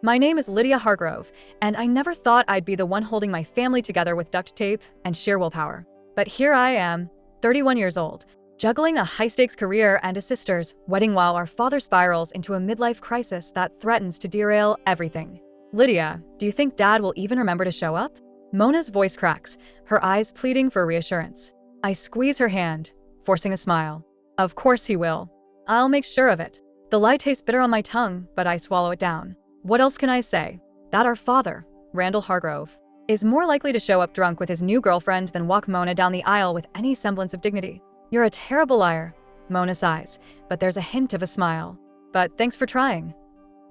My name is Lydia Hargrove, and I never thought I'd be the one holding my family together with duct tape and sheer willpower. But here I am, 31 years old, juggling a high-stakes career and a sister's wedding while our father spirals into a midlife crisis that threatens to derail everything. Lydia, do you think Dad will even remember to show up? Mona's voice cracks, her eyes pleading for reassurance. I squeeze her hand, forcing a smile. Of course he will. I'll make sure of it. The lie tastes bitter on my tongue, but I swallow it down. What else can I say? That our father, Randall Hargrove, is more likely to show up drunk with his new girlfriend than walk Mona down the aisle with any semblance of dignity. You're a terrible liar, Mona sighs, but there's a hint of a smile. But thanks for trying.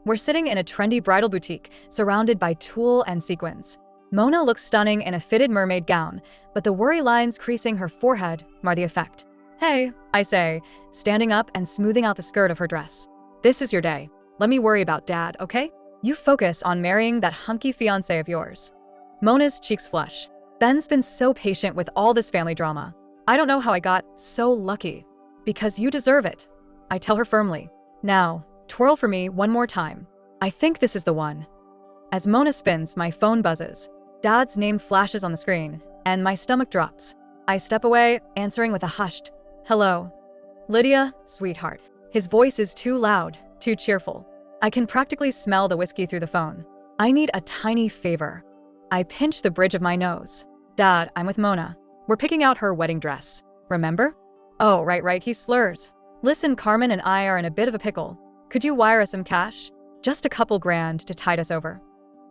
We're sitting in a trendy bridal boutique, surrounded by tulle and sequins. Mona looks stunning in a fitted mermaid gown, but the worry lines creasing her forehead mar the effect. Hey, I say, standing up and smoothing out the skirt of her dress. This is your day. Let me worry about Dad, okay? You focus on marrying that hunky fiancé of yours. Mona's cheeks flush. Ben's been so patient with all this family drama. I don't know how I got so lucky. Because you deserve it, I tell her firmly. Now, twirl for me one more time. I think this is the one. As Mona spins, my phone buzzes. Dad's name flashes on the screen, and my stomach drops. I step away, answering with a hushed, hello. Lydia, sweetheart. His voice is too loud, too cheerful. I can practically smell the whiskey through the phone. I need a tiny favor. I pinch the bridge of my nose. Dad, I'm with Mona. We're picking out her wedding dress. Remember? Oh, right, he slurs. Listen, Carmen and I are in a bit of a pickle. Could you wire us some cash? Just a couple grand to tide us over.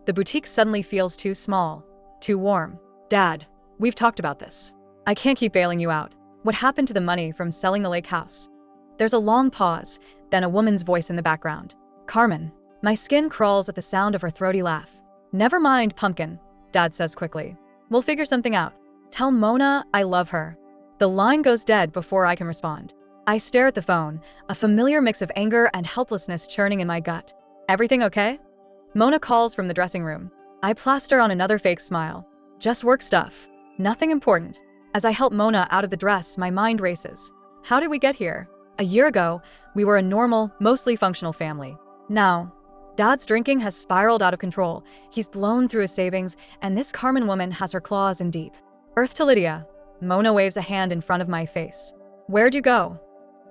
The boutique suddenly feels too small, too warm. Dad, we've talked about this. I can't keep bailing you out. What happened to the money from selling the lake house? There's a long pause, then a woman's voice in the background. Carmen. My skin crawls at the sound of her throaty laugh. Never mind, pumpkin, Dad says quickly. We'll figure something out. Tell Mona I love her. The line goes dead before I can respond. I stare at the phone, a familiar mix of anger and helplessness churning in my gut. Everything okay? Mona calls from the dressing room. I plaster on another fake smile. Just work stuff. Nothing important. As I help Mona out of the dress, my mind races. How did we get here? A year ago, we were a normal, mostly functional family. Now, Dad's drinking has spiraled out of control. He's blown through his savings, and this Carmen woman has her claws in deep. Earth to Lydia. Mona waves a hand in front of my face. Where'd you go?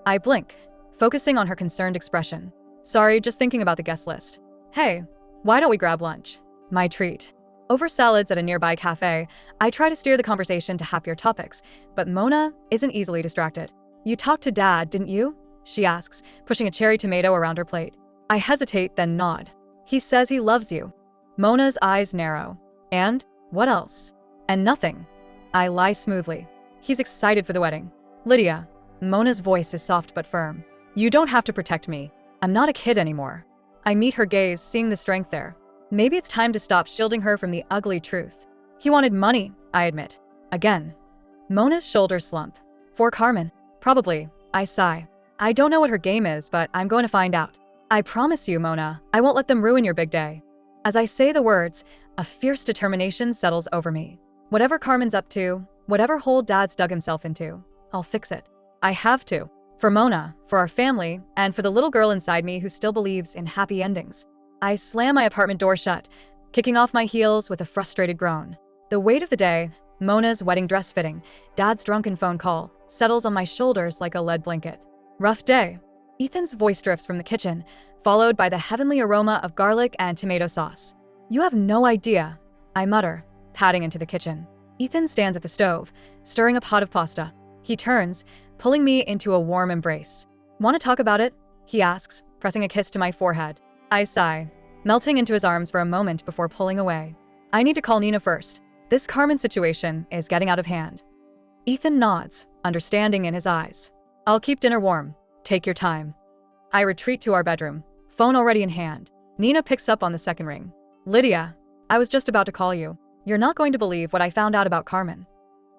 I blink, focusing on her concerned expression. Sorry, just thinking about the guest list. Hey, why don't we grab lunch? My treat. Over salads at a nearby cafe, I try to steer the conversation to happier topics, but Mona isn't easily distracted. You talked to Dad, didn't you? She asks, pushing a cherry tomato around her plate. I hesitate, then nod. He says he loves you. Mona's eyes narrow. And? What else? And nothing. I lie smoothly. He's excited for the wedding. Lydia. Mona's voice is soft but firm. You don't have to protect me. I'm not a kid anymore. I meet her gaze, seeing the strength there. Maybe it's time to stop shielding her from the ugly truth. He wanted money, I admit. Again. Mona's shoulders slump. For Carmen. Probably. I sigh. I don't know what her game is, but I'm going to find out. I promise you, Mona, I won't let them ruin your big day. As I say the words, a fierce determination settles over me. Whatever Carmen's up to, whatever hole Dad's dug himself into, I'll fix it. I have to. For Mona, for our family, and for the little girl inside me who still believes in happy endings. I slam my apartment door shut, kicking off my heels with a frustrated groan. The weight of the day, Mona's wedding dress fitting, Dad's drunken phone call, settles on my shoulders like a lead blanket. Rough day. Ethan's voice drifts from the kitchen, followed by the heavenly aroma of garlic and tomato sauce. You have no idea, I mutter, padding into the kitchen. Ethan stands at the stove, stirring a pot of pasta. He turns, pulling me into a warm embrace. Want to talk about it? He asks, pressing a kiss to my forehead. I sigh, melting into his arms for a moment before pulling away. I need to call Nina first. This Carmen situation is getting out of hand. Ethan nods, understanding in his eyes. I'll keep dinner warm. Take your time. I retreat to our bedroom, phone already in hand. Nina picks up on the second ring. Lydia, I was just about to call you. You're not going to believe what I found out about Carmen.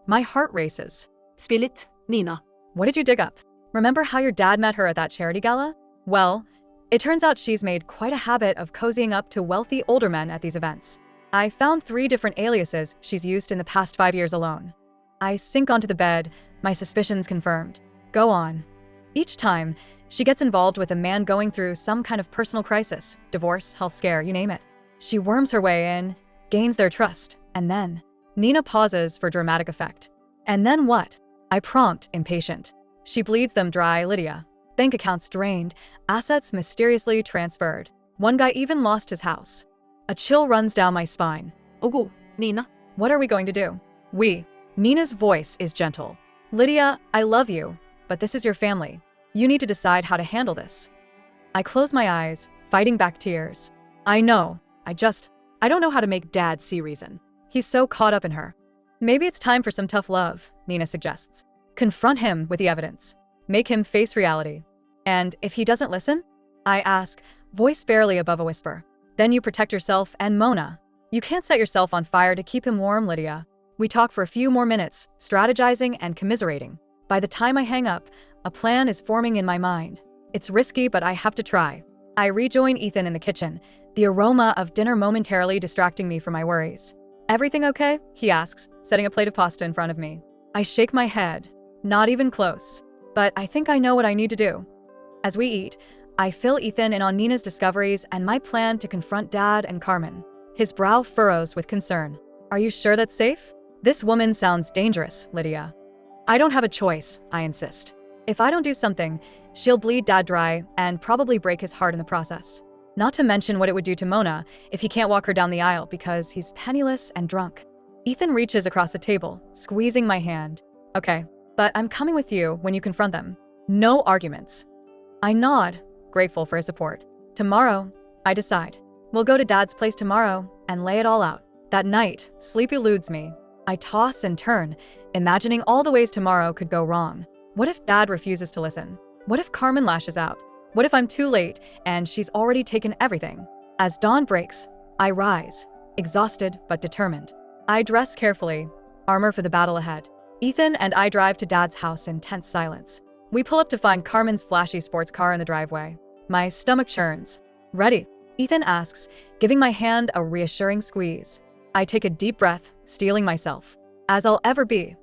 My heart races. Spill it, Nina. What did you dig up? Remember how your dad met her at that charity gala? Well, it turns out she's made quite a habit of cozying up to wealthy older men at these events. I found 3 different aliases she's used in the past 5 years alone. I sink onto the bed, my suspicions confirmed. Go on. Each time, She gets involved with a man going through some kind of personal crisis, divorce, health scare, you name it. She worms her way in, gains their trust, and then… Nina pauses for dramatic effect. And then what? I prompt, impatient. She bleeds them dry, Lydia. Bank accounts drained, assets mysteriously transferred. One guy even lost his house. A chill runs down my spine. Ogo, Nina. What are we going to do? We. Nina's voice is gentle. Lydia, I love you, but this is your family. You need to decide how to handle this. I close my eyes, fighting back tears. I know. I don't know how to make Dad see reason. He's so caught up in her. Maybe it's time for some tough love, Nina suggests. Confront him with the evidence. Make him face reality. And if he doesn't listen? I ask, voice barely above a whisper. Then you protect yourself and Mona. You can't set yourself on fire to keep him warm, Lydia. We talk for a few more minutes, strategizing and commiserating. By the time I hang up, a plan is forming in my mind. It's risky, but I have to try. I rejoin Ethan in the kitchen, the aroma of dinner momentarily distracting me from my worries. Everything okay? He asks, setting a plate of pasta in front of me. I shake my head. Not even close. But I think I know what I need to do. As we eat, I fill Ethan in on Nina's discoveries and my plan to confront Dad and Carmen. His brow furrows with concern. Are you sure that's safe? This woman sounds dangerous, Lydia. I don't have a choice, I insist. If I don't do something, she'll bleed Dad dry and probably break his heart in the process. Not to mention what it would do to Mona if he can't walk her down the aisle because he's penniless and drunk. Ethan reaches across the table, squeezing my hand. Okay, but I'm coming with you when you confront them. No arguments. I nod, grateful for his support. Tomorrow, I decide. We'll go to Dad's place tomorrow and lay it all out. That night, sleep eludes me. I toss and turn, imagining all the ways tomorrow could go wrong. What if Dad refuses to listen? What if Carmen lashes out? What if I'm too late and she's already taken everything? As dawn breaks, I rise, exhausted but determined. I dress carefully, armor for the battle ahead. Ethan and I drive to Dad's house in tense silence. We pull up to find Carmen's flashy sports car in the driveway. My stomach churns. Ready? Ethan asks, giving my hand a reassuring squeeze. I take a deep breath, steeling myself. As I'll ever be.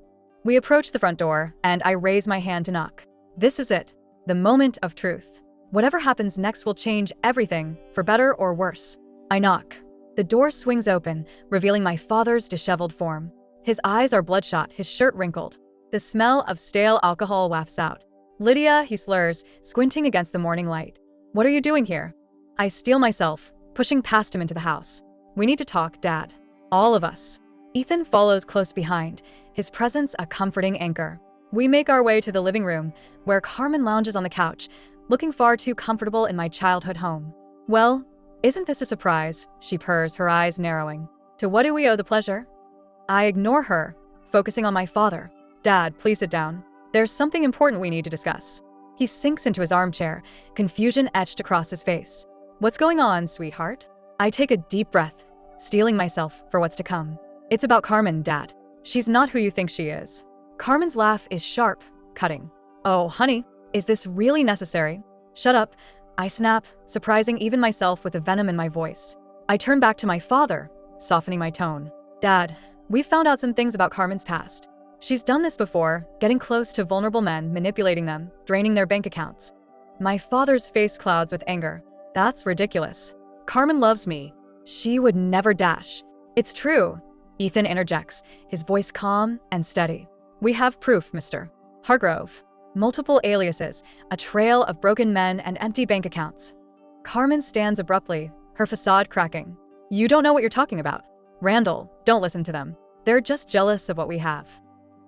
We approach the front door, and I raise my hand to knock. This is it. The moment of truth. Whatever happens next will change everything, for better or worse. I knock. The door swings open, revealing my father's disheveled form. His eyes are bloodshot, his shirt wrinkled. The smell of stale alcohol wafts out. Lydia, he slurs, squinting against the morning light. What are you doing here? I steel myself, pushing past him into the house. We need to talk, Dad. All of us. Ethan follows close behind, his presence a comforting anchor. We make our way to the living room, where Carmen lounges on the couch, looking far too comfortable in my childhood home. Well, isn't this a surprise? She purrs, her eyes narrowing. To what do we owe the pleasure? I ignore her, focusing on my father. Dad, please sit down. There's something important we need to discuss. He sinks into his armchair, confusion etched across his face. What's going on, sweetheart? I take a deep breath, steeling myself for what's to come. It's about Carmen, Dad. She's not who you think she is. Carmen's laugh is sharp, cutting. Oh, honey, is this really necessary? Shut up, I snap, surprising even myself with the venom in my voice. I turn back to my father, softening my tone. Dad, we've found out some things about Carmen's past. She's done this before, getting close to vulnerable men, manipulating them, draining their bank accounts. My father's face clouds with anger. That's ridiculous. Carmen loves me. She would never dash. It's true, Ethan interjects, his voice calm and steady. We have proof, Mr. Hargrove. Multiple aliases, a trail of broken men and empty bank accounts. Carmen stands abruptly, her facade cracking. You don't know what you're talking about. Randall, don't listen to them. They're just jealous of what we have.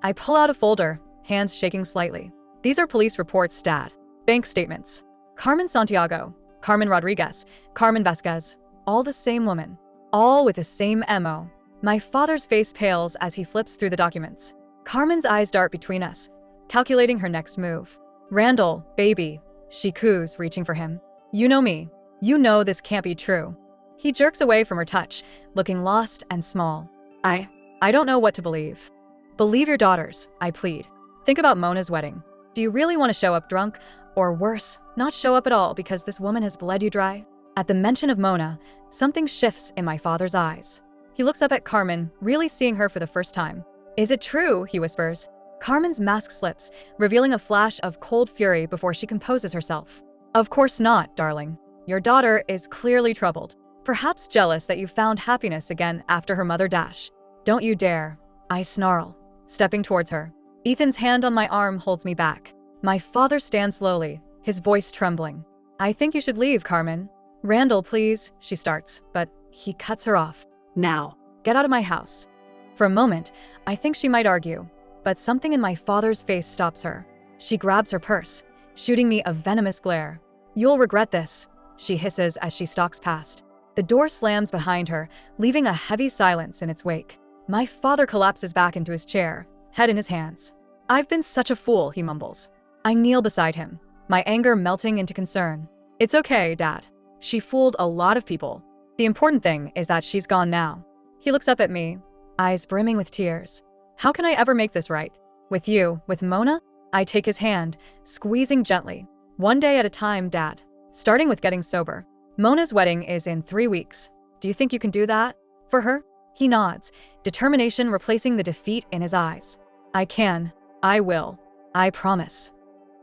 I pull out a folder, hands shaking slightly. These are police reports, Dad. Bank statements. Carmen Santiago, Carmen Rodriguez, Carmen Vasquez, all the same woman. All with the same MO. My father's face pales as he flips through the documents. Carmen's eyes dart between us, calculating her next move. Randall, baby, she coos, reaching for him. You know me. You know this can't be true. He jerks away from her touch, looking lost and small. I don't know what to believe. Believe your daughters, I plead. Think about Mona's wedding. Do you really want to show up drunk? Or worse, not show up at all because this woman has bled you dry? At the mention of Mona, something shifts in my father's eyes. He looks up at Carmen, really seeing her for the first time. Is it true? He whispers. Carmen's mask slips, revealing a flash of cold fury before she composes herself. Of course not, darling. Your daughter is clearly troubled, perhaps jealous that you found happiness again after her mother dash. Don't you dare, I snarl, stepping towards her. Ethan's hand on my arm holds me back. My father stands slowly, his voice trembling. I think you should leave, Carmen. Randall, please, she starts, but he cuts her off. Now. Get out of my house. For a moment, I think she might argue, but something in my father's face stops her. She grabs her purse, shooting me a venomous glare. You'll regret this, she hisses as she stalks past. The door slams behind her, leaving a heavy silence in its wake. My father collapses back into his chair, head in his hands. I've been such a fool, he mumbles. I kneel beside him, my anger melting into concern. It's okay, Dad. She fooled a lot of people. The important thing is that she's gone now. He looks up at me, eyes brimming with tears. How can I ever make this right? With you, with Mona? I take his hand, squeezing gently. One day at a time, Dad. Starting with getting sober. Mona's wedding is in 3 weeks. Do you think you can do that? For her? He nods, determination replacing the defeat in his eyes. I can. I will. I promise.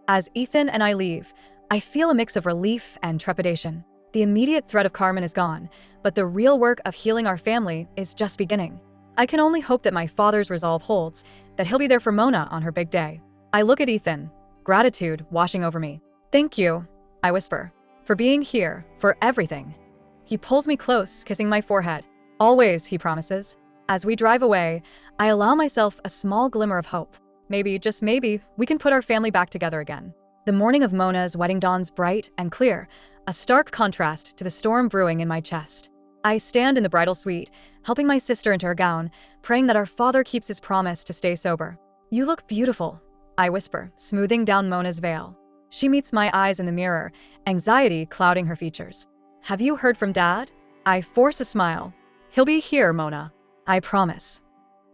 As Ethan and I leave, I feel a mix of relief and trepidation. The immediate threat of Carmen is gone, but the real work of healing our family is just beginning. I can only hope that my father's resolve holds, that he'll be there for Mona on her big day. I look at Ethan, gratitude washing over me. Thank you, I whisper, for being here, for everything. He pulls me close, kissing my forehead. Always, he promises. As we drive away, I allow myself a small glimmer of hope. Maybe, just maybe, we can put our family back together again. The morning of Mona's wedding dawns bright and clear, a stark contrast to the storm brewing in my chest. I stand in the bridal suite, helping my sister into her gown, praying that our father keeps his promise to stay sober. You look beautiful, I whisper, smoothing down Mona's veil. She meets my eyes in the mirror, anxiety clouding her features. Have you heard from Dad? I force a smile. He'll be here, Mona. I promise.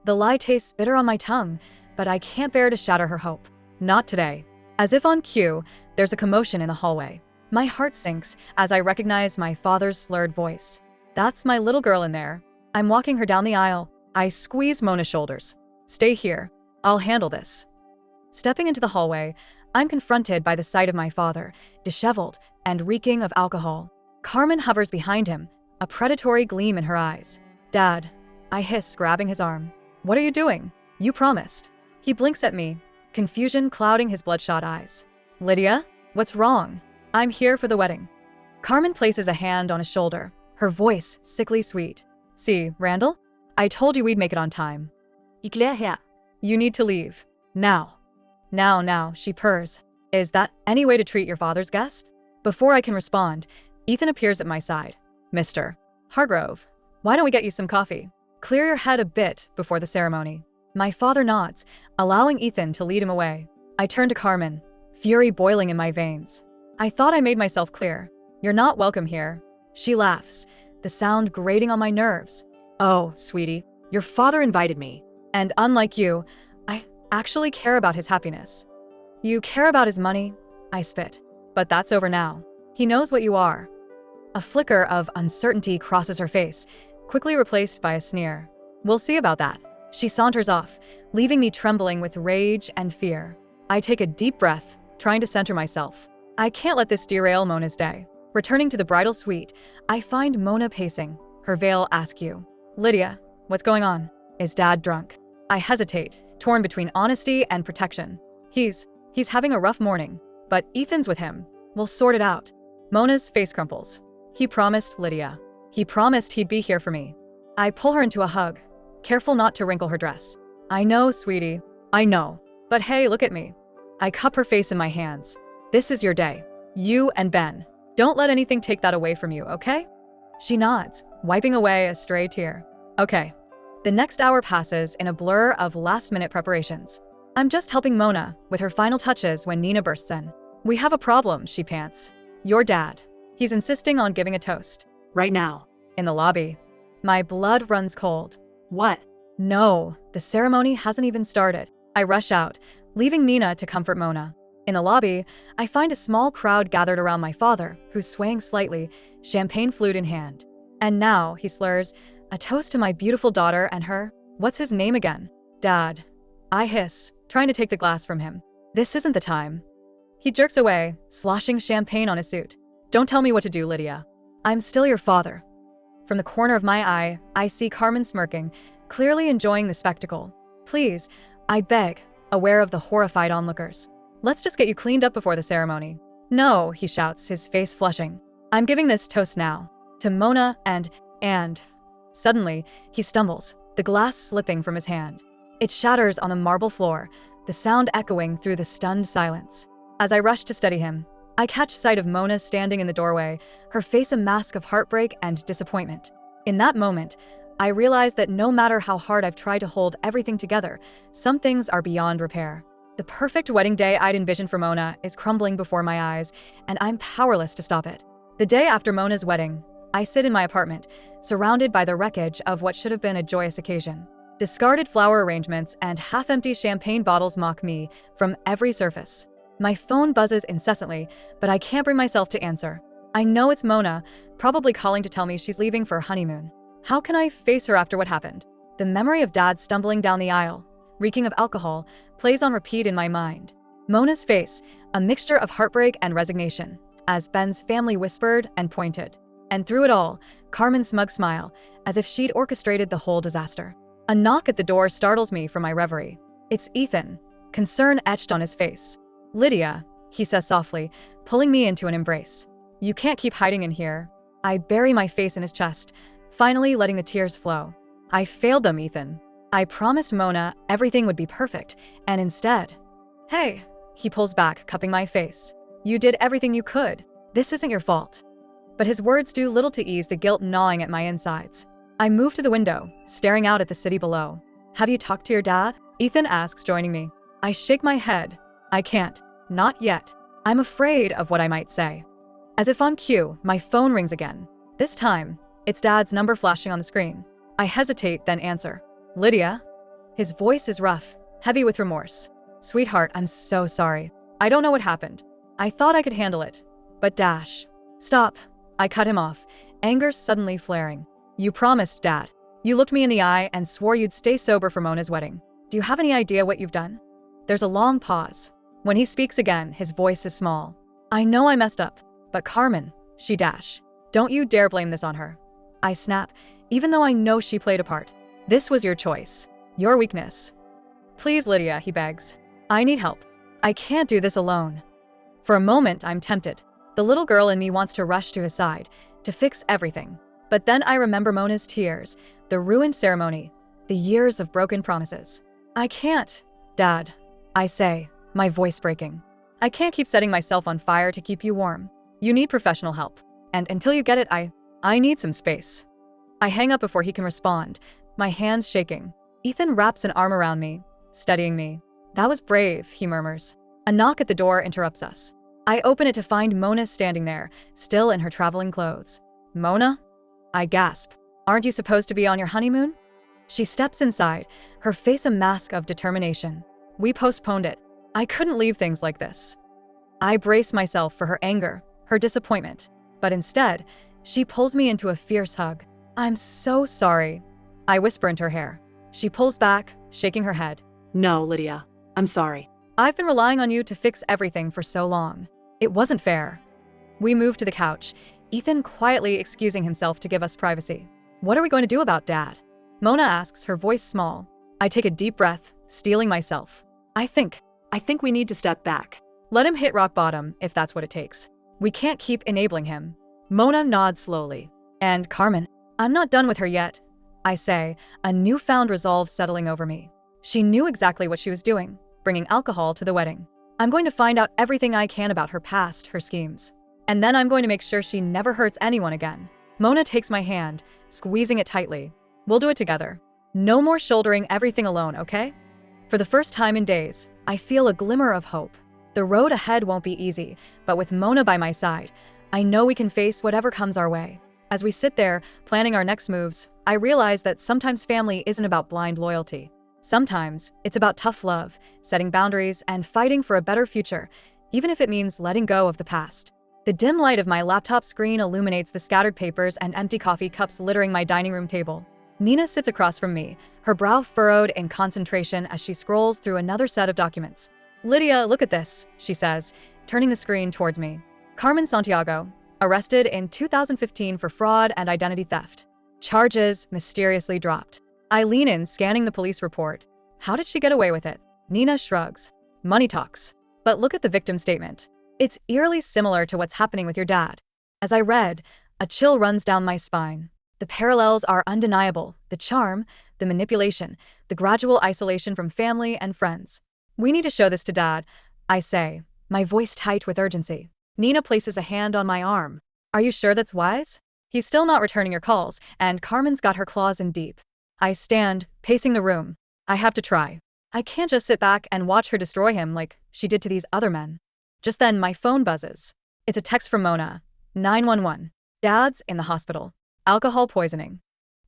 The lie tastes bitter on my tongue, but I can't bear to shatter her hope. Not today. As if on cue, there's a commotion in the hallway. My heart sinks as I recognize my father's slurred voice. That's my little girl in there. I'm walking her down the aisle. I squeeze Mona's shoulders. Stay here. I'll handle this. Stepping into the hallway, I'm confronted by the sight of my father, disheveled and reeking of alcohol. Carmen hovers behind him, a predatory gleam in her eyes. Dad, I hiss, grabbing his arm. What are you doing? You promised. He blinks at me, confusion clouding his bloodshot eyes. Lydia, what's wrong? I'm here for the wedding. Carmen places a hand on his shoulder, her voice sickly sweet. See, Randall? I told you we'd make it on time. Ich lär her. You need to leave. Now. Now, she purrs. Is that any way to treat your father's guest? Before I can respond, Ethan appears at my side. Mr. Hargrove, why don't we get you some coffee? Clear your head a bit before the ceremony. My father nods, allowing Ethan to lead him away. I turn to Carmen, fury boiling in my veins. I thought I made myself clear. You're not welcome here. She laughs, the sound grating on my nerves. Oh, sweetie, your father invited me. And unlike you, I actually care about his happiness. You care about his money? I spit. But that's over now. He knows what you are. A flicker of uncertainty crosses her face, quickly replaced by a sneer. We'll see about that. She saunters off, leaving me trembling with rage and fear. I take a deep breath, trying to center myself. I can't let this derail Mona's day. Returning to the bridal suite, I find Mona pacing, her veil askew. Lydia, what's going on? Is Dad drunk? I hesitate, torn between honesty and protection. He's having a rough morning, but Ethan's with him. We'll sort it out. Mona's face crumples. He promised, Lydia. He promised he'd be here for me. I pull her into a hug, careful not to wrinkle her dress. I know, sweetie. I know. But hey, look at me. I cup her face in my hands. This is your day. You and Ben. Don't let anything take that away from you, okay? She nods, wiping away a stray tear. Okay. The next hour passes in a blur of last-minute preparations. I'm just helping Mona with her final touches when Nina bursts in. We have a problem, she pants. Your dad. He's insisting on giving a toast. Right now. In the lobby. My blood runs cold. What? No, the ceremony hasn't even started. I rush out, leaving Nina to comfort Mona. In the lobby, I find a small crowd gathered around my father, who's swaying slightly, champagne flute in hand. And now, he slurs, a toast to my beautiful daughter and her. What's his name again? Dad. I hiss, trying to take the glass from him. This isn't the time. He jerks away, sloshing champagne on his suit. Don't tell me what to do, Lydia. I'm still your father. From the corner of my eye, I see Carmen smirking, clearly enjoying the spectacle. Please, I beg, aware of the horrified onlookers. Let's just get you cleaned up before the ceremony. No, he shouts, his face flushing. I'm giving this toast now. To Mona and… Suddenly, he stumbles, the glass slipping from his hand. It shatters on the marble floor, the sound echoing through the stunned silence. As I rush to steady him, I catch sight of Mona standing in the doorway, her face a mask of heartbreak and disappointment. In that moment, I realize that no matter how hard I've tried to hold everything together, some things are beyond repair. The perfect wedding day I'd envisioned for Mona is crumbling before my eyes, and I'm powerless to stop it. The day after Mona's wedding, I sit in my apartment, surrounded by the wreckage of what should have been a joyous occasion. Discarded flower arrangements and half-empty champagne bottles mock me from every surface. My phone buzzes incessantly, but I can't bring myself to answer. I know it's Mona, probably calling to tell me she's leaving for her honeymoon. How can I face her after what happened? The memory of Dad stumbling down the aisle, reeking of alcohol, plays on repeat in my mind. Mona's face, a mixture of heartbreak and resignation, as Ben's family whispered and pointed. And through it all, Carmen's smug smile, as if she'd orchestrated the whole disaster. A knock at the door startles me from my reverie. It's Ethan, concern etched on his face. Lydia, he says softly, pulling me into an embrace. You can't keep hiding in here. I bury my face in his chest, finally letting the tears flow. I failed them, Ethan. I promised Mona everything would be perfect, and instead… Hey, he pulls back, cupping my face. You did everything you could. This isn't your fault. But his words do little to ease the guilt gnawing at my insides. I move to the window, staring out at the city below. Have you talked to your dad? Ethan asks, joining me. I shake my head. I can't. Not yet. I'm afraid of what I might say. As if on cue, my phone rings again. This time, it's Dad's number flashing on the screen. I hesitate, then answer. Lydia? His voice is rough, heavy with remorse. Sweetheart, I'm so sorry. I don't know what happened. I thought I could handle it. But Dash. Stop. I cut him off, anger suddenly flaring. You promised, Dad. You looked me in the eye and swore you'd stay sober for Mona's wedding. Do you have any idea what you've done? There's a long pause. When he speaks again, his voice is small. I know I messed up, but Carmen, she Dash. Don't you dare blame this on her. I snap, even though I know she played a part. This was your choice. Your weakness. Please, Lydia, he begs. I need help. I can't do this alone. For a moment, I'm tempted. The little girl in me wants to rush to his side, to fix everything. But then I remember Mona's tears, the ruined ceremony, the years of broken promises. I can't, Dad, I say, my voice breaking. I can't keep setting myself on fire to keep you warm. You need professional help. And until you get it, I need some space. I hang up before he can respond, my hands shaking. Ethan wraps an arm around me, steadying me. That was brave, he murmurs. A knock at the door interrupts us. I open it to find Mona standing there, still in her traveling clothes. Mona? I gasp. Aren't you supposed to be on your honeymoon? She steps inside, her face a mask of determination. We postponed it. I couldn't leave things like this. I brace myself for her anger, her disappointment. But instead, she pulls me into a fierce hug. I'm so sorry. I whisper into her hair. She pulls back, shaking her head. No, Lydia. I'm sorry. I've been relying on you to fix everything for so long. It wasn't fair. We move to the couch, Ethan quietly excusing himself to give us privacy. What are we going to do about Dad? Mona asks, her voice small. I take a deep breath, steeling myself. I think we need to step back. Let him hit rock bottom, if that's what it takes. We can't keep enabling him. Mona nods slowly. And Carmen, I'm not done with her yet, I say, a newfound resolve settling over me. She knew exactly what she was doing, bringing alcohol to the wedding. I'm going to find out everything I can about her past, her schemes. And then I'm going to make sure she never hurts anyone again. Mona takes my hand, squeezing it tightly. We'll do it together. No more shouldering everything alone, okay? For the first time in days, I feel a glimmer of hope. The road ahead won't be easy, but with Mona by my side, I know we can face whatever comes our way. As we sit there, planning our next moves, I realize that sometimes family isn't about blind loyalty. Sometimes it's about tough love, setting boundaries, and fighting for a better future, even if it means letting go of the past. The dim light of my laptop screen illuminates the scattered papers and empty coffee cups littering my dining room table. Nina sits across from me, her brow furrowed in concentration as she scrolls through another set of documents. "Lydia, look at this," she says, turning the screen towards me. "Carmen Santiago, arrested in 2015 for fraud and identity theft. Charges mysteriously dropped." I lean in, scanning the police report. How did she get away with it? Nina shrugs. "Money talks. But look at the victim statement. It's eerily similar to what's happening with your dad." As I read, a chill runs down my spine. The parallels are undeniable. The charm, the manipulation, the gradual isolation from family and friends. "We need to show this to Dad," I say, my voice tight with urgency. Nina places a hand on my arm. "Are you sure that's wise? He's still not returning your calls, and Carmen's got her claws in deep." I stand, pacing the room. I have to try. I can't just sit back and watch her destroy him like she did to these other men. Just then, my phone buzzes. It's a text from Mona. 911. "Dad's in the hospital. Alcohol poisoning."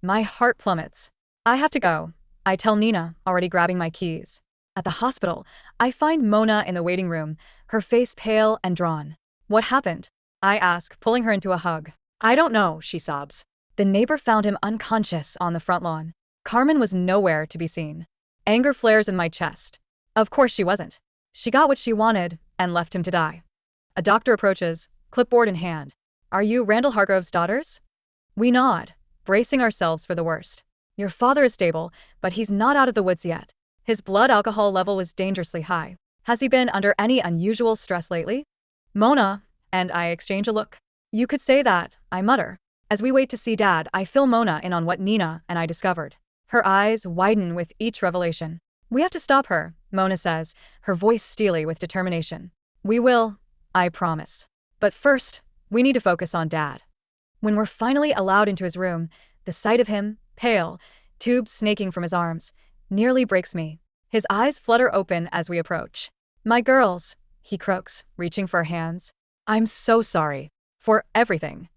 My heart plummets. "I have to go," I tell Nina, already grabbing my keys. At the hospital, I find Mona in the waiting room, her face pale and drawn. "What happened?" I ask, pulling her into a hug. I don't know, she sobs. "The neighbor found him unconscious on the front lawn. Carmen was nowhere to be seen." Anger flares in my chest. Of course she wasn't. She got what she wanted and left him to die. A doctor approaches, clipboard in hand. "Are you Randall Hargrove's daughters?" We nod, bracing ourselves for the worst. "Your father is stable, but he's not out of the woods yet. His blood alcohol level was dangerously high. Has he been under any unusual stress lately?" Mona and I exchange a look. "You could say that," I mutter. As we wait to see Dad, I fill Mona in on what Nina and I discovered. Her eyes widen with each revelation. "We have to stop her," Mona says, her voice steely with determination. "We will, I promise. But first, we need to focus on Dad." When we're finally allowed into his room, the sight of him, pale, tubes snaking from his arms, nearly breaks me. His eyes flutter open as we approach. "My girls," he croaks, reaching for our hands. "I'm so sorry. For everything."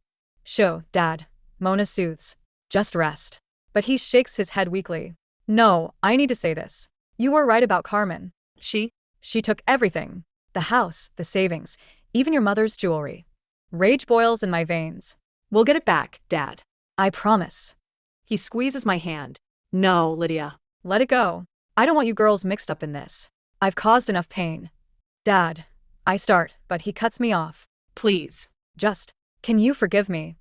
"Sho, Dad," Mona soothes. "Just rest." But he shakes his head weakly. "No, I need to say this. You were right about Carmen. She took everything. The house, the savings, even your mother's jewelry." Rage boils in my veins. We'll get it back, Dad. "I promise." He squeezes my hand. "No, Lydia." "Let it go. I don't want you girls mixed up in this. I've caused enough pain." "Dad," I start, but he cuts me off. "Please." Can you forgive me?"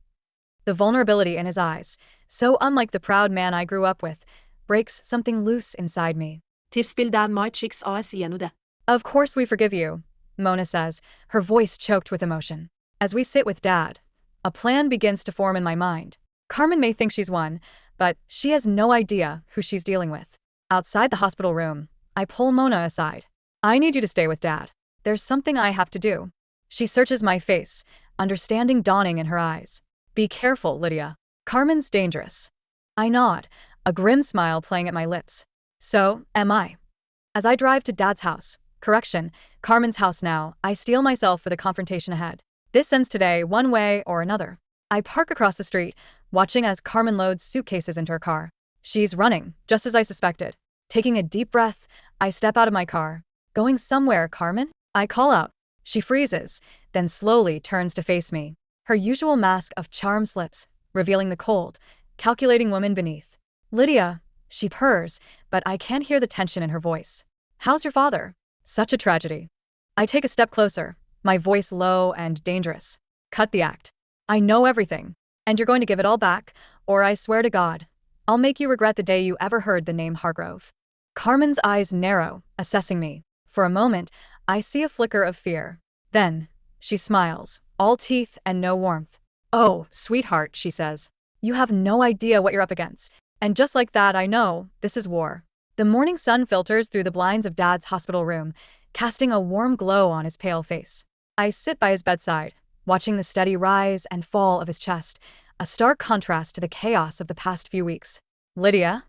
The vulnerability in his eyes, so unlike the proud man I grew up with, breaks something loose inside me. Tirsspill dad my chicks AS igjennom det. "Of course we forgive you," Mona says, her voice choked with emotion. As we sit with Dad, a plan begins to form in my mind. Carmen may think she's won, but she has no idea who she's dealing with. Outside the hospital room, I pull Mona aside. "I need you to stay with Dad. There's something I have to do." She searches my face, understanding dawning in her eyes. "Be careful, Lydia. Carmen's dangerous." I nod, a grim smile playing at my lips. "So am I." As I drive to Dad's house, Carmen's house now, I steel myself for the confrontation ahead. This ends today one way or another. I park across the street, watching as Carmen loads suitcases into her car. She's running, just as I suspected. Taking a deep breath, I step out of my car. "Going somewhere, Carmen?" I call out. She freezes, then slowly turns to face me. Her usual mask of charm slips, revealing the cold, calculating woman beneath. "Lydia," she purrs, but I can't hear the tension in her voice. "How's your father?" Such a tragedy. I take a step closer, my voice low and dangerous. "Cut the act. I know everything, and you're going to give it all back, or I swear to God, I'll make you regret the day you ever heard the name Hargrove." Carmen's eyes narrow, assessing me. For a moment, I see a flicker of fear. Then, she smiles, all teeth and no warmth. "Oh, sweetheart," she says. "You have no idea what you're up against." And just like that, I know, this is war. The morning sun filters through the blinds of Dad's hospital room, casting a warm glow on his pale face. I sit by his bedside, watching the steady rise and fall of his chest, a stark contrast to the chaos of the past few weeks. "Lydia?"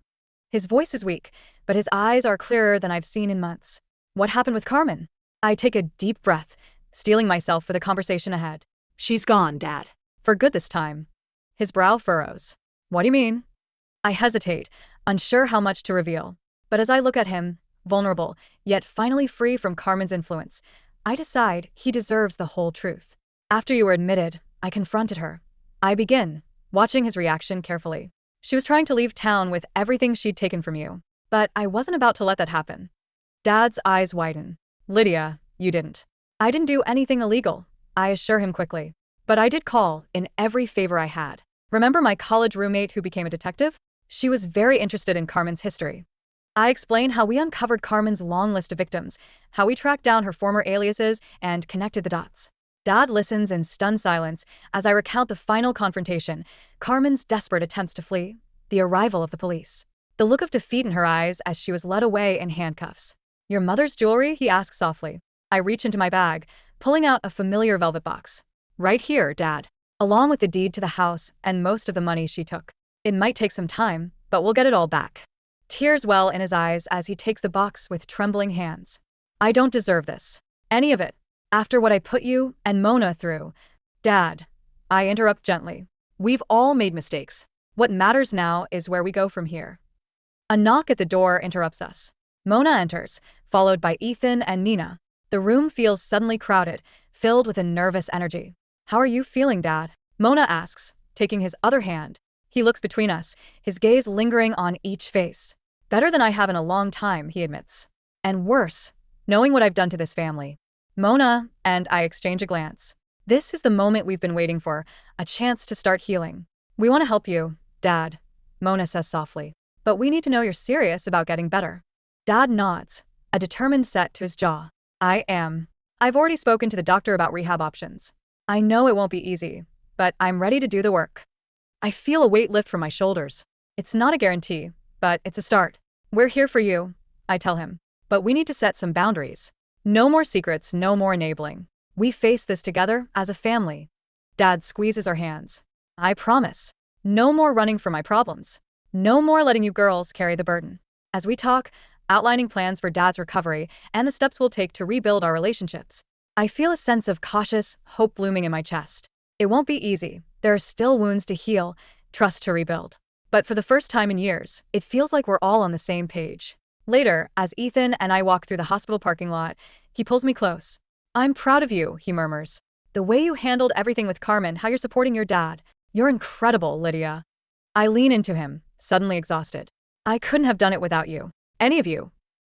His voice is weak, but his eyes are clearer than I've seen in months. "What happened with Carmen?" I take a deep breath, steeling myself for the conversation ahead. "She's gone, Dad." "For good this time." His brow furrows. "What do you mean?" I hesitate, unsure how much to reveal. But as I look at him, vulnerable, yet finally free from Carmen's influence, I decide he deserves the whole truth. "After you were admitted, I confronted her." I begin, watching his reaction carefully. She was trying to leave town with everything she'd taken from you. But I wasn't about to let that happen. Dad's eyes widen. Lydia, you didn't. I didn't do anything illegal, I assure him quickly. But I did call in every favor I had. Remember my college roommate who became a detective? She was very interested in Carmen's history. I explain how we uncovered Carmen's long list of victims, how we tracked down her former aliases and connected the dots. Dad listens in stunned silence as I recount the final confrontation, Carmen's desperate attempts to flee, the arrival of the police, the look of defeat in her eyes as she was led away in handcuffs. Your mother's jewelry? He asks softly. I reach into my bag, pulling out a familiar velvet box. Right here, Dad. Along with the deed to the house and most of the money she took. It might take some time, but we'll get it all back. Tears well in his eyes as he takes the box with trembling hands. I don't deserve this. Any of it. After what I put you and Mona through. Dad. I interrupt gently. We've all made mistakes. What matters now is where we go from here. A knock at the door interrupts us. Mona enters, followed by Ethan and Nina. The room feels suddenly crowded, filled with a nervous energy. How are you feeling, Dad? Mona asks, taking his other hand. He looks between us, his gaze lingering on each face. Better than I have in a long time, he admits. And worse, knowing what I've done to this family. Mona and I exchange a glance. This is the moment we've been waiting for, a chance to start healing. We want to help you, Dad, Mona says softly. But we need to know you're serious about getting better. Dad nods, a determined set to his jaw. I am. I've already spoken to the doctor about rehab options. I know it won't be easy, but I'm ready to do the work. I feel a weight lift from my shoulders. It's not a guarantee, but it's a start. We're here for you, I tell him. But we need to set some boundaries. No more secrets, no more enabling. We face this together as a family. Dad squeezes our hands. I promise. No more running from my problems. No more letting you girls carry the burden. As we talk, outlining plans for Dad's recovery and the steps we'll take to rebuild our relationships. I feel a sense of cautious hope blooming in my chest. It won't be easy. There are still wounds to heal, trust to rebuild. But for the first time in years, it feels like we're all on the same page. Later, as Ethan and I walk through the hospital parking lot, he pulls me close. I'm proud of you, he murmurs. The way you handled everything with Carmen, how you're supporting your dad. You're incredible, Lydia. I lean into him, suddenly exhausted. I couldn't have done it without you. Any of you.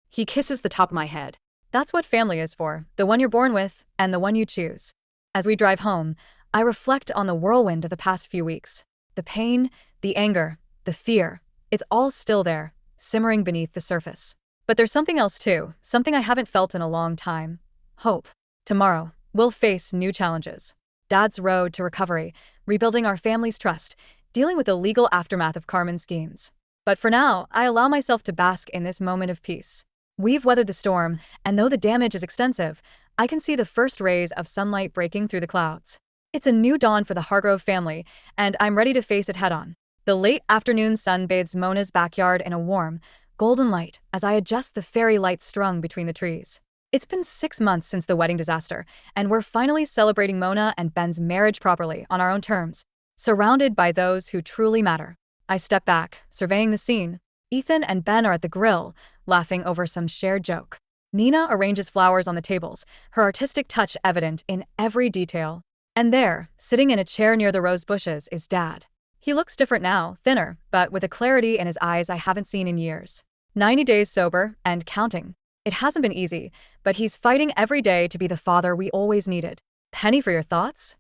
He kisses the top of my head. That's what family is for, the one you're born with and the one you choose. As we drive home, I reflect on the whirlwind of the past few weeks. The pain, the anger, the fear. It's all still there, simmering beneath the surface. But there's something else too, something I haven't felt in a long time. Hope. Tomorrow, we'll face new challenges. Dad's road to recovery, rebuilding our family's trust, dealing with the legal aftermath of Carmen's schemes. But for now, I allow myself to bask in this moment of peace. We've weathered the storm, and though the damage is extensive, I can see the first rays of sunlight breaking through the clouds. It's a new dawn for the Hargrove family, and I'm ready to face it head-on. The late afternoon sun bathes Mona's backyard in a warm, golden light as I adjust the fairy lights strung between the trees. It's been 6 months since the wedding disaster, and we're finally celebrating Mona and Ben's marriage properly on our own terms, surrounded by those who truly matter. I step back, surveying the scene. Ethan and Ben are at the grill, laughing over some shared joke. Nina arranges flowers on the tables, her artistic touch evident in every detail. And there, sitting in a chair near the rose bushes, is Dad. He looks different now, thinner, but with a clarity in his eyes I haven't seen in years. 90 days sober, and counting. It hasn't been easy, but he's fighting every day to be the father we always needed. Penny for your thoughts?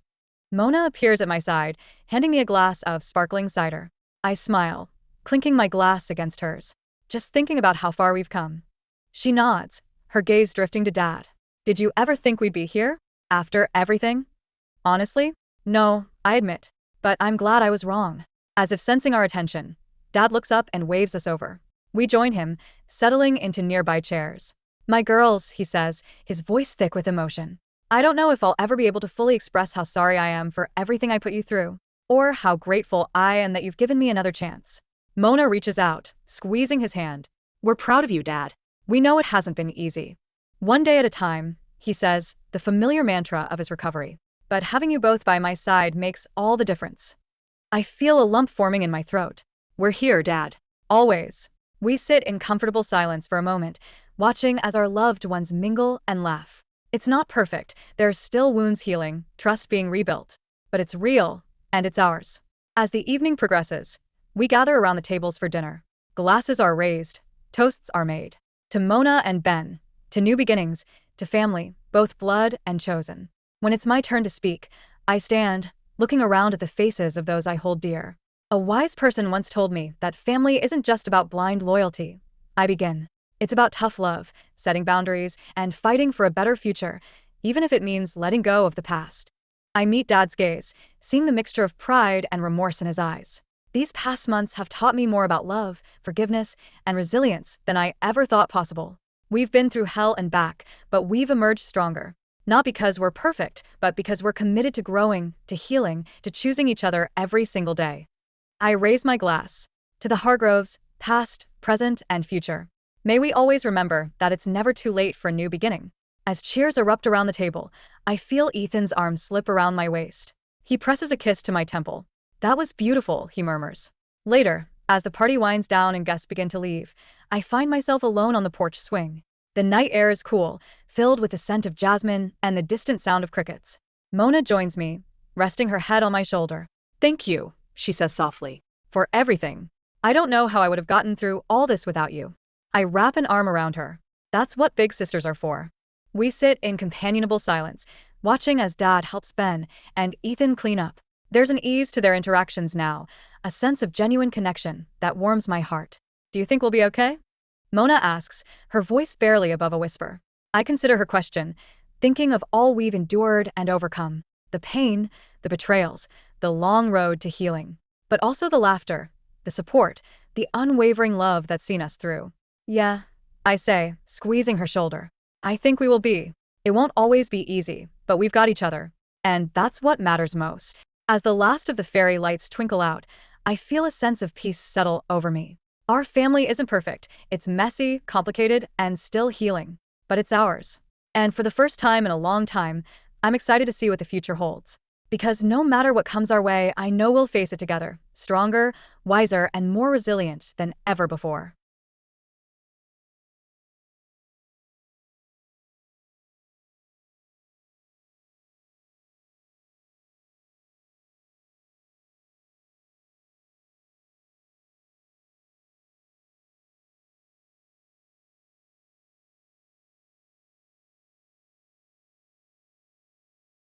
Mona appears at my side, handing me a glass of sparkling cider. I smile, clinking my glass against hers, just thinking about how far we've come. She nods, her gaze drifting to Dad. Did you ever think we'd be here? After everything? Honestly? No, I admit. But I'm glad I was wrong. As if sensing our attention, Dad looks up and waves us over. We join him, settling into nearby chairs. My girls, he says, his voice thick with emotion. I don't know if I'll ever be able to fully express how sorry I am for everything I put you through, or how grateful I am that you've given me another chance. Mona reaches out, squeezing his hand. We're proud of you, Dad. We know it hasn't been easy. One day at a time, he says, the familiar mantra of his recovery. But having you both by my side makes all the difference. I feel a lump forming in my throat. We're here, Dad. Always. We sit in comfortable silence for a moment, watching as our loved ones mingle and laugh. It's not perfect. There are still wounds healing, trust being rebuilt. But it's real, and it's ours. As the evening progresses, We gather around the tables for dinner. Glasses are raised, toasts are made. To Mona and Ben, to new beginnings, to family, both blood and chosen. When it's my turn to speak, I stand, looking around at the faces of those I hold dear. A wise person once told me that family isn't just about blind loyalty. I begin. It's about tough love, setting boundaries, and fighting for a better future, even if it means letting go of the past. I meet Dad's gaze, seeing the mixture of pride and remorse in his eyes. These past months have taught me more about love, forgiveness, and resilience than I ever thought possible. We've been through hell and back, but we've emerged stronger. Not because we're perfect, but because we're committed to growing, to healing, to choosing each other every single day. I raise my glass. To the Hargroves, past, present, and future. May we always remember that it's never too late for a new beginning. As cheers erupt around the table, I feel Ethan's arm slip around my waist. He presses a kiss to my temple. "That was beautiful," he murmurs. Later, as the party winds down and guests begin to leave, I find myself alone on the porch swing. The night air is cool, filled with the scent of jasmine and the distant sound of crickets. Mona joins me, resting her head on my shoulder. Thank you, she says softly. "For everything. I don't know how I would have gotten through all this without you." I wrap an arm around her. That's what big sisters are for. We sit in companionable silence, watching as Dad helps Ben and Ethan clean up. There's an ease to their interactions now, a sense of genuine connection that warms my heart. "Do you think we'll be okay?" Mona asks, her voice barely above a whisper. I consider her question, thinking of all we've endured and overcome. The pain, the betrayals, the long road to healing. But also the laughter, the support, the unwavering love that's seen us through. "Yeah," I say, squeezing her shoulder. "I think we will be. It won't always be easy, but we've got each other. And that's what matters most." As the last of the fairy lights twinkle out, I feel a sense of peace settle over me. Our family isn't perfect. It's messy, complicated, and still healing. But it's ours. And for the first time in a long time, I'm excited to see what the future holds. Because no matter what comes our way, I know we'll face it together, stronger, wiser, and more resilient than ever before.